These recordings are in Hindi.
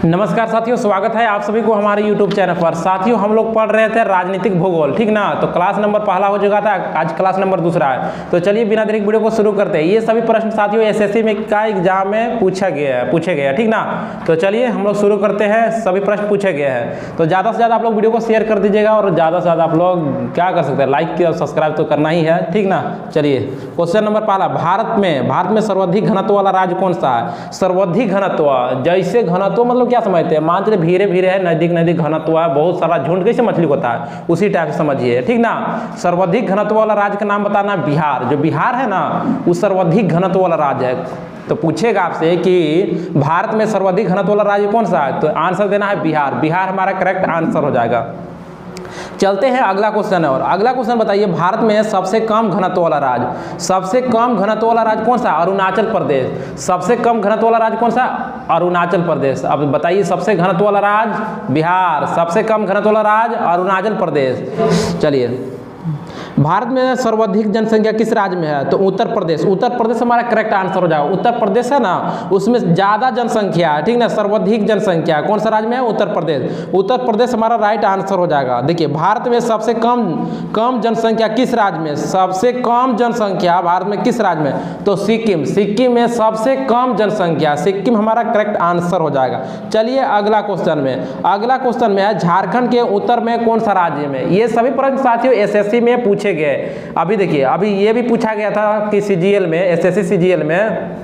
नमस्कार साथियों, स्वागत है आप सभी को हमारे YouTube चैनल पर। साथियों, हम लोग पढ़ रहे थे राजनीतिक भूगोल, ठीक ना। तो क्लास नंबर पहला हो चुका था, आज क्लास नंबर दूसरा है। तो चलिए बिना देरी वीडियो को शुरू करते हैं। ये सभी प्रश्न साथियों एसएससी में का एग्जाम में पूछे गए हैं, ठीक ना। तो चलिए हम लोग शुरू करते हैं। सभी प्रश्न पूछे गए हैं, तो ज़्यादा से ज़्यादा आप लोग वीडियो को शेयर कर दीजिएगा और ज़्यादा से ज़्यादा आप लोग क्या कर सकते हैं, लाइक और सब्सक्राइब तो करना ही है, ठीक ना। चलिए क्वेश्चन नंबर पहला, भारत में सर्वाधिक घनत्व वाला राज्य कौन सा है। सर्वाधिक घनत्व, जैसे घनत्व मतलब क्या समझते हैं, मान चलिए धीरे धीरे है, नजदीक नजदीक घनत्व है, बहुत सारा झुंड कैसे मछली होता है उसी टाइप से समझिए, ठीक ना। सर्वाधिक घनत्व वाला राज्य का नाम बताना, बिहार। जो बिहार है ना वो सर्वाधिक घनत्व वाला राज्य है। तो पूछेगा आपसे कि भारत में सर्वाधिक घनत्व वाला राज्य कौन सा है, तो आंसर देना है बिहार। बिहार हमारा करेक्ट आंसर हो जाएगा। चलते हैं अगला क्वेश्चन है, और अगला क्वेश्चन बताइए, भारत में सबसे कम घनत्व वाला राज्य। सबसे कम घनत्व वाला राज्य कौन सा, अरुणाचल प्रदेश। सबसे कम घनत्व वाला राज्य कौन सा, अरुणाचल प्रदेश। अब बताइए सबसे घनत्व वाला राज्य बिहार, सबसे कम घनत्व वाला राज्य अरुणाचल प्रदेश। चलिए, भारत में सर्वाधिक जनसंख्या किस राज्य में है, तो उत्तर प्रदेश। उत्तर प्रदेश हमारा करेक्ट आंसर हो जाएगा। उत्तर प्रदेश है ना, उसमें ज़्यादा जनसंख्या है, ठीक ना। सर्वाधिक जनसंख्या कौन सा राज्य में है, उत्तर प्रदेश। उत्तर प्रदेश हमारा राइट आंसर हो जाएगा। देखिए, भारत में सबसे कम जनसंख्या किस राज्य में, सबसे कम जनसंख्या भारत में किस राज्य में, तो सिक्किम। सिक्किम में सबसे कम जनसंख्या, सिक्किम हमारा करेक्ट आंसर हो जाएगा। चलिए अगला क्वेश्चन में, अगला क्वेश्चन में है, झारखंड के उत्तर में कौन सा राज्य में। ये सभी प्रश्न साथियों एसएससी में पूछे गए। अभी देखिए, अभी ये भी पूछा गया था कि सीजीएल में, एसएससी सीजीएल में,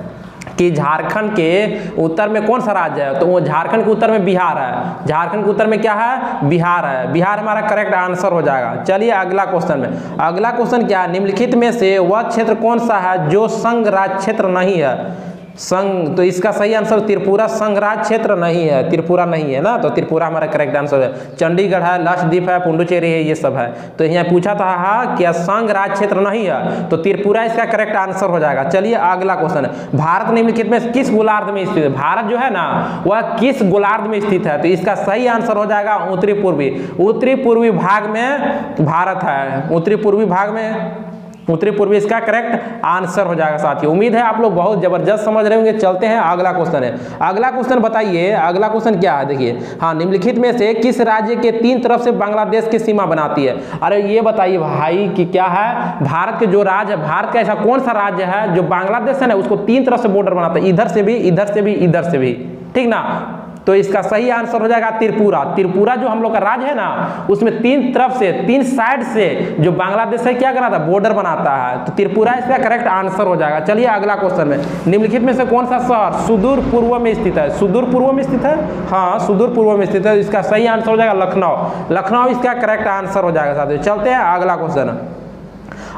कि झारखंड के उत्तर में कौन सा राज्य है, तो वो झारखंड के उत्तर में बिहार है। झारखंड के उत्तर में क्या है, बिहार है। बिहार हमारा करेक्ट आंसर हो जाएगा। चलिए अगला क्वेश्चन में, अगला क्वेश्चन क्या है, निम्नलिखित में से वह क्षेत्र कौन सा है जो संघ राज्य क्षेत्र नहीं है। संघ, तो इसका सही आंसर त्रिपुरा संघ राज्य क्षेत्र नहीं है, त्रिपुरा नहीं है ना, तो त्रिपुरा हमारा करेक्ट आंसर है। चंडीगढ़ है, लक्षद्वीप है, पुडुचेरी है, ये सब है। तो यहाँ पूछा था हाँ क्या संघ राज्य क्षेत्र नहीं है, तो त्रिपुरा इसका करेक्ट आंसर हो जाएगा। चलिए अगला क्वेश्चन है, भारत निम्नलिखित में किस गोलार्ध में स्थित है। भारत जो है ना वह किस गोलार्ध में स्थित है, तो इसका सही आंसर हो जाएगा उत्तरी पूर्वी। उत्तरी पूर्वी भाग में भारत है, उत्तरी पूर्वी भाग में, उत्तरी पूर्वी इसका करेक्ट आंसर हो जाएगा। साथियों उम्मीद है आप लोग बहुत जबरदस्त समझ रहे होंगे। चलते हैं अगला क्वेश्चन है, अगला क्वेश्चन बताइए, अगला क्वेश्चन क्या है, देखिए हाँ, निम्नलिखित में से किस राज्य के तीन तरफ से बांग्लादेश की सीमा बनाती है। अरे ये बताइए भाई कि क्या है, भारत के जो राज्य है, भारत का ऐसा कौन सा राज्य है जो बांग्लादेश है ना उसको तीन तरफ से बॉर्डर बनाता है, इधर से भी, इधर से भी, इधर से भी, ठीक ना। तो इसका सही आंसर हो जाएगा त्रिपुरा। त्रिपुरा जो हम लोग का राज्य है ना उसमें तीन तरफ से, तीन साइड से जो बांग्लादेश से क्या कराता है, बॉर्डर बनाता है। तो त्रिपुरा इसका करेक्ट आंसर हो जाएगा। चलिए अगला क्वेश्चन में, निम्नलिखित में से कौन सा शहर सुदूर पूर्व में स्थित है। सुदूर पूर्व में स्थित है, हाँ सुदूर पूर्व में स्थित है। इसका सही आंसर हो जाएगा लखनऊ। लखनऊ इसका करेक्ट आंसर हो जाएगा। साथियों चलते हैं अगला क्वेश्चन।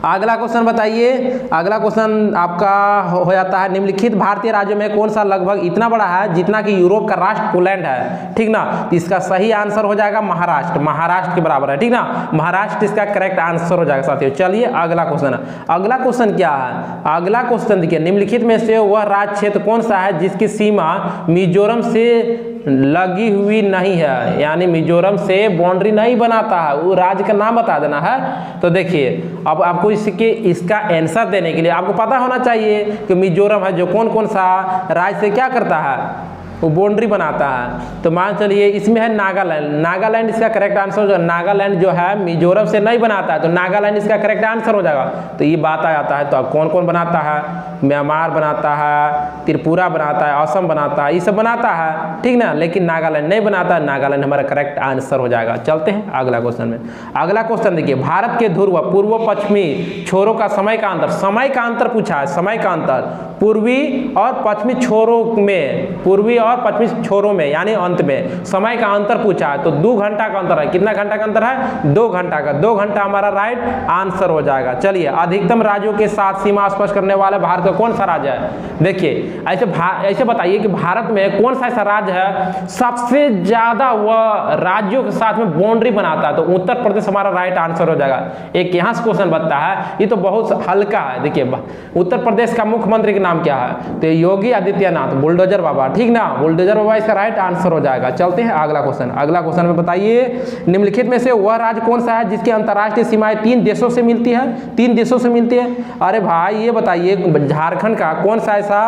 अगला क्वेश्चन बताइए, अगला क्वेश्चन आपका हो जाता है, निम्नलिखित भारतीय राज्यों में कौन सा लगभग इतना बड़ा है जितना कि यूरोप का राष्ट्र पोलैंड है, ठीक ना। तो इसका सही आंसर हो जाएगा महाराष्ट्र। महाराष्ट्र के बराबर है, ठीक ना। महाराष्ट्र इसका करेक्ट आंसर हो जाएगा। साथियों चलिए अगला क्वेश्चन, अगला क्वेश्चन क्या है, अगला क्वेश्चन देखिए, निम्नलिखित में से वह राज्य क्षेत्र कौन सा है जिसकी सीमा मिजोरम से लगी हुई नहीं है, यानी मिजोरम से बाउंड्री नहीं बनाता है, वो राज्य का नाम बता देना है। तो देखिए अब आपको इसका आंसर देने के लिए आपको पता होना चाहिए कि मिजोरम है जो कौन कौन सा राज्य से क्या करता है, वो बाउंड्री बनाता है। तो मान चलिए इसमें है नागालैंड। नागालैंड इसका करेक्ट आंसर हो जाएगा। नागालैंड जो है मिजोरम से नहीं बनाता है, तो नागालैंड इसका करेक्ट आंसर हो जाएगा। तो ये बात आ जाता है, तो अब कौन कौन बनाता है, म्यांमार बनाता है, त्रिपुरा बनाता है, असम बनाता है, ये सब बनाता है, ठीक ना। लेकिन नागालैंड नहीं बनाता है, नागालैंड हमारा करेक्ट आंसर हो जाएगा। चलते हैं अगला क्वेश्चन में। अगला क्वेश्चन देखिए, भारत के ध्रुव पूर्व पश्चिमी छोरों का समय का अंतर। समय का अंतर पूछा है, समय का अंतर पूर्वी और पश्चिमी छोरों में, पूर्वी और पश्चिमी छोरों में यानी अंत में समय का अंतर पूछा है। तो 2 घंटा का अंतर है। कितना घंटा का अंतर है, 2 घंटा का। 2 घंटा हमारा राइट आंसर हो जाएगा। चलिए अधिकतम राज्यों के साथ सीमा स्पर्श करने वाला भारत का कौन सा राज्य है। देखिए ऐसे बताइए कि भारत में कौन सा ऐसा राज्य है सबसे ज्यादा वह राज्यों के साथ में बाउंड्री बनाता है, तो उत्तर प्रदेश हमारा राइट आंसर हो जाएगा। एक यहाँ से क्वेश्चन बनता है, ये तो बहुत हल्का है। देखिए उत्तर प्रदेश का मुख्यमंत्री का नाम क्या है, तो योगी आदित्यनाथ, बुलडोजर बाबा, ठीक ना। बुलडोजर बाबा इसका राइट आंसर हो जाएगा। चलते हैं अगला क्वेश्चन। अगला क्वेश्चन में बताइए, निम्नलिखित में से वह राज्य कौन सा है जिसकी अंतर्राष्ट्रीय सीमाएं 3 देशों से मिलती है। 3 देशों से मिलती है। अरे भाई ये बताइए, झारखंड का कौन सा ऐसा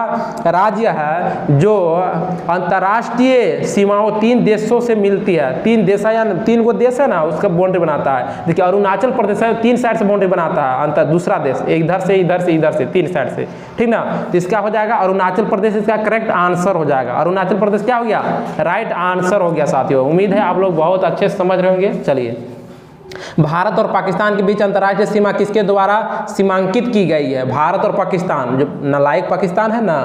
राज्य है जो अंतर्राष्ट्रीय सीमाओं 3 देशों से मिलती है? 3 देश है या 3 को देश है ना, उसका बाउंड्री बनाता है। देखिए अरुणाचल प्रदेश है, 3 साइड से बाउंड्री बनाता है अंतर दूसरा देश, एक इधर से इधर से इधर से 3 साइड से, ठीक ना। तो इसका हो जाएगा अरुणाचल प्रदेश, इसका करेक्ट आंसर हो जाएगा। अरुणाचल प्रदेश क्या हो गया? राइट आंसर हो गया साथियों। उम्मीद है आप लोग बहुत अच्छे से समझ रहे होंगे। चलिए, भारत और पाकिस्तान के बीच अंतर्राष्ट्रीय सीमा किसके द्वारा सीमांकित की गई है? भारत और पाकिस्तान, जो नालायक पाकिस्तान है ना,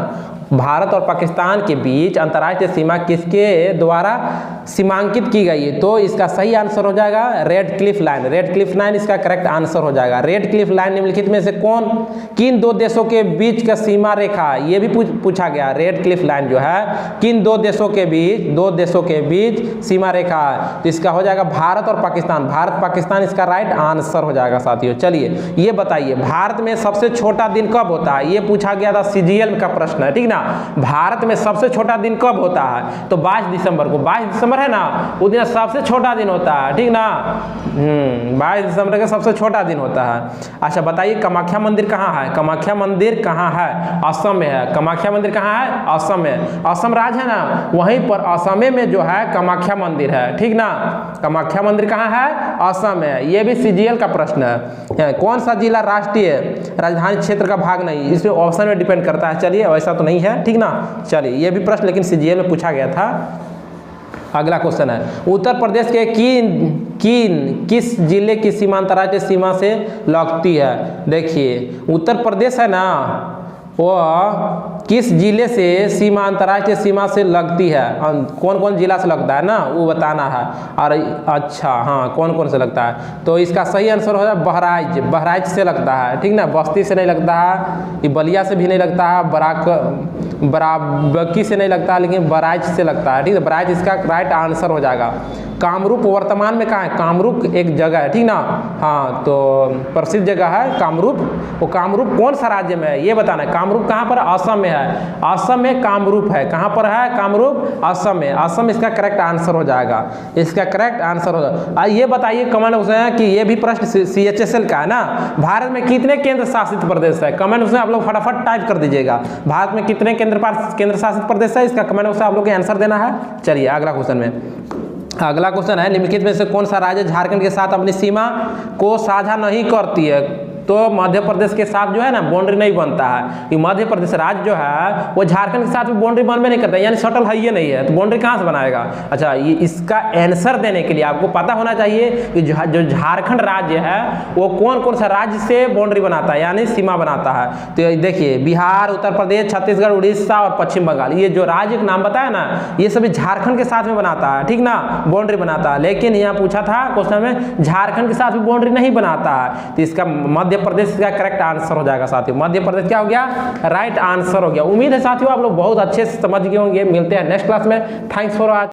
भारत और पाकिस्तान के बीच अंतर्राष्ट्रीय सीमा किसके द्वारा सीमांकित की गई है? तो इसका सही आंसर हो जाएगा red Cliff line. Red Cliff line इसका करेक्ट आंसर हो जाएगा। रेड क्लिफ लाइन निम्नलिखित में से किन 2 देशों के बीच का सीमा रेखा? ये भी पूछा गया। रेड क्लिफ लाइन जो है किन 2 देशों के बीच सीमा रेखा है? तो इसका हो जाएगा भारत और पाकिस्तान। भारत पाकिस्तान इसका राइट आंसर हो जाएगा साथियों। चलिए ये बताइए, भारत में सबसे छोटा दिन कब होता है? ये पूछा गया था, CGL का प्रश्न है, ठीक ना। भारत में सबसे छोटा दिन कब होता है? तो 22 दिसंबर को। 22 दिसंबर है ना, उस दिन सबसे छोटा दिन होता है, ठीक ना। 22 दिसंबर का सबसे छोटा दिन होता है। अच्छा बताइए, कामाख्या मंदिर कहाँ है? कामाख्या मंदिर कहाँ है? असम में है। कामाख्या मंदिर कहाँ है? असम में। असम राज्य है ना, वहीं पर असम में जो है कामाख्या मंदिर है, ठीक ना। कामाख्या मंदिर कहाँ है? असम है। ये भी CGL का प्रश्न है। कौन सा जिला राष्ट्रीय राजधानी क्षेत्र का भाग नहीं? इसमें ऑप्शन में डिपेंड करता है। चलिए वैसा तो नहीं है, ठीक ना। चलिए ये भी प्रश्न लेकिन CGL में पूछा गया था। अगला क्वेश्चन है, उत्तर प्रदेश के किस जिले की सीमा अंतर्राष्ट्रीय सीमा से लगती है? देखिए उत्तर प्रदेश है ना, वो किस जिले से सीमा अंतर्राष्ट्रीय सीमा से लगती है? कौन कौन जिला से लगता है ना, वो बताना है। और अच्छा हाँ, कौन कौन से लगता है? तो इसका सही आंसर हो जाए बहराइच। बहराइच से लगता है, ठीक ना। बस्ती से नहीं लगता है, ये बलिया से भी नहीं लगता है, बराबकी से नहीं लगता है, लेकिन बहराइच से लगता है, ठीक है। बहराइच इसका राइट आंसर हो जाएगा। कामरूप वर्तमान में कहाँ है? कामरूप एक जगह है, ठीक ना। हाँ तो प्रसिद्ध जगह है कामरूप। वो कामरूप कौन सा राज्य में है ये बताना है। कामरूप कहाँ पर? असम में है। असम में कामरूप है। कहाँ पर है कामरूप? असम में। असम इसका करेक्ट आंसर हो जाएगा। इसका करेक्ट आंसर हो जाएगा। ये बताइए कमेंट में कि ये भी प्रश्न CHSL का है ना, भारत में कितने केंद्र शासित प्रदेश है? कमेंट में आप लोग फटाफट टाइप कर दीजिएगा, भारत में कितने केंद्र शासित प्रदेश है? इसका कमेंट में आप लोग को आंसर देना है। चलिए अगला क्वेश्चन में, अगला क्वेश्चन है, निम्नलिखित में से कौन सा राज्य झारखंड के साथ अपनी सीमा को साझा नहीं करती है? तो मध्य प्रदेश के साथ जो है ना बाउंड्री नहीं बनता है। ये मध्य प्रदेश राज्य जो है वो झारखंड के साथ भी बाउंड्री बनबे नहीं करता, यानी सटल है ये नहीं है, तो बाउंड्री कहाँ से बनाएगा? अच्छा ये इसका आंसर देने के लिए आपको पता होना चाहिए कि जो झारखंड राज्य है वो कौन कौन सा राज्य से बाउंड्री बनाता है, यानी सीमा बनाता है। तो देखिए बिहार, उत्तर प्रदेश, छत्तीसगढ़, उड़ीसा और पश्चिम बंगाल, ये जो राज्य का नाम बताया ना, ये सभी झारखंड के साथ में बनाता है, ठीक ना, बाउंड्री बनाता है। लेकिन यहाँ पूछा था क्वेश्चन में झारखंड के साथ भी बाउंड्री नहीं बनाता है, तो इसका मध्य प्रदेश का करेक्ट आंसर हो जाएगा साथियों। मध्य प्रदेश क्या हो गया? राइट आंसर हो गया। उम्मीद है साथियों आप लोग बहुत अच्छे से समझ गए होंगे। मिलते हैं नेक्स्ट क्लास में। Thanks for watching.